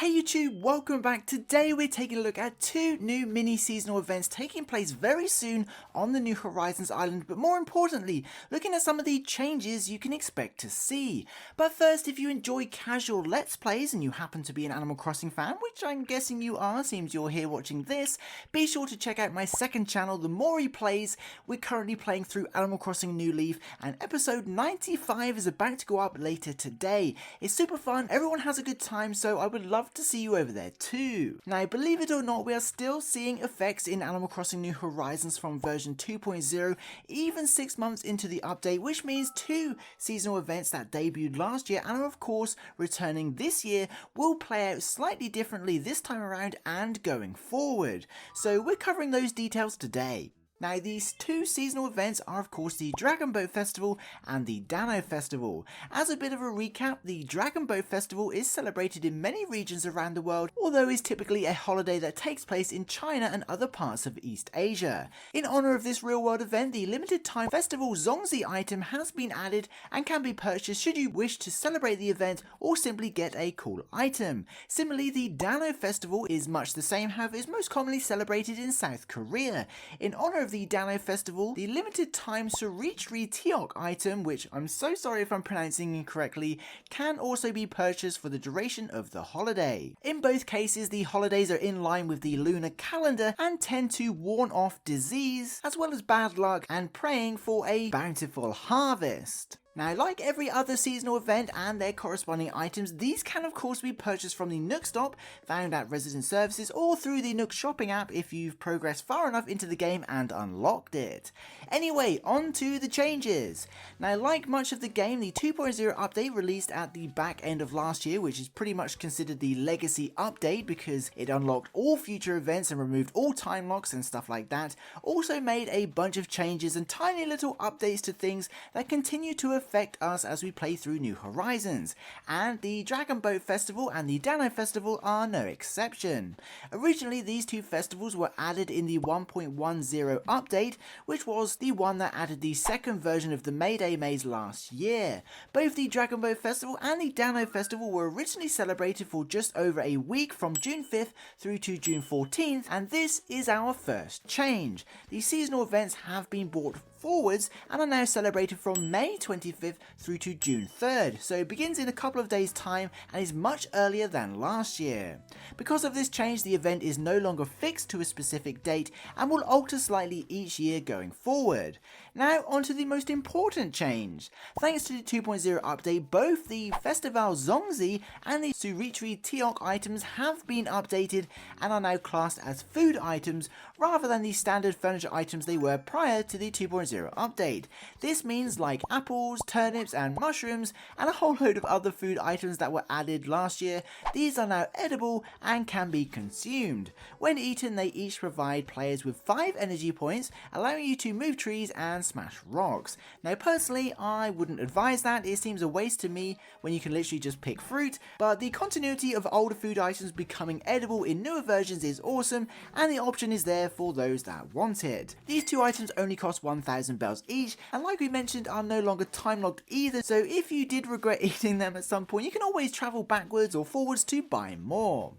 Hey YouTube, welcome back. Today we're taking a look at two new mini seasonal events taking place very soon on the New Horizons island, but more importantly, looking at some of the changes you can expect to see. But first, if you enjoy casual Let's Plays and you happen to be an Animal Crossing fan, which I'm guessing you are, seems you're here watching this, be sure to check out my second channel, The More He Plays. We're currently playing through Animal Crossing New Leaf, and episode 95 is about to go up later today. It's super fun, everyone has a good time, so I would love to see you over there too. Now, believe it or not, we are still seeing effects in Animal Crossing New Horizons from version 2.0, even 6 months into the update, which means two seasonal events that debuted last year and are of course returning this year will play out slightly differently this time around and going forward. So we're covering those details today. Now, these two seasonal events are of course the Dragon Boat Festival and the Dano Festival. As a bit of a recap, the Dragon Boat Festival is celebrated in many regions around the world, although is typically a holiday that takes place in China and other parts of East Asia. In honour of this real world event, the limited time festival Zongzi item has been added and can be purchased should you wish to celebrate the event or simply get a cool item. Similarly, the Dano Festival is much the same, however is most commonly celebrated in South Korea. In honour of the Dano Festival, the limited time Surichri Tiok item, which I'm so sorry if I'm pronouncing incorrectly, can also be purchased for the duration of the holiday. In both cases, the holidays are in line with the lunar calendar and tend to warn off disease, as well as bad luck and praying for a bountiful harvest. Now, like every other seasonal event and their corresponding items, these can of course be purchased from the Nook stop found at Resident Services or through the Nook shopping app if you've progressed far enough into the game and unlocked it. Anyway, on to the changes. Now, like much of the game, the 2.0 update released at the back end of last year, which is pretty much considered the legacy update because it unlocked all future events and removed all time locks and stuff like that, also made a bunch of changes and tiny little updates to things that continue to affect us as we play through New Horizons, and the Dragon Boat Festival and the Dano Festival are no exception. Originally, these two festivals were added in the 1.10 update, which was the one that added the second version of the Mayday Maze last year. Both the Dragon Boat Festival and the Dano Festival were originally celebrated for just over a week from June 5th through to June 14th, and this is our first change. The seasonal events have been brought forwards and are now celebrated from May 25th through to June 3rd, so it begins in a couple of days time and is much earlier than last year. Because of this change, the event is no longer fixed to a specific date and will alter slightly each year going forward. Now onto the most important change. Thanks to the 2.0 update, both the Festival Zongzi and the Surichri Tiok items have been updated and are now classed as food items rather than the standard furniture items they were prior to the 2.0 update. This means like apples, turnips and mushrooms and a whole load of other food items that were added last year, these are now edible and can be consumed. When eaten, they each provide players with 5 energy points, allowing you to move trees and smash rocks. Now personally, I wouldn't advise that. It seems a waste to me when you can literally just pick fruit, but the continuity of older food items becoming edible in newer versions is awesome, and the option is there for those that want it. These two items only cost 1,000 bells each, and like we mentioned, are no longer time locked either, so if you did regret eating them at some point, you can always travel backwards or forwards to buy more.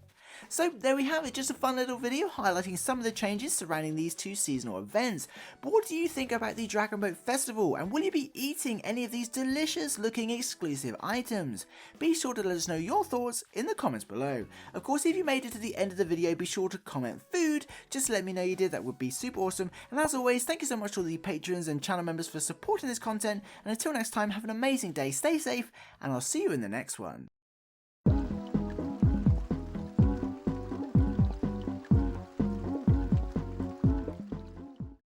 So there we have it, just a fun little video highlighting some of the changes surrounding these two seasonal events. But what do you think about the Dragon Boat Festival, and will you be eating any of these delicious looking exclusive items? Be sure to let us know your thoughts in the comments below. Of course, if you made it to the end of the video, be sure to comment food, just let me know you did, that would be super awesome. And as always, thank you so much to all the patrons and channel members for supporting this content, and until next time, have an amazing day, stay safe, and I'll see you in the next one.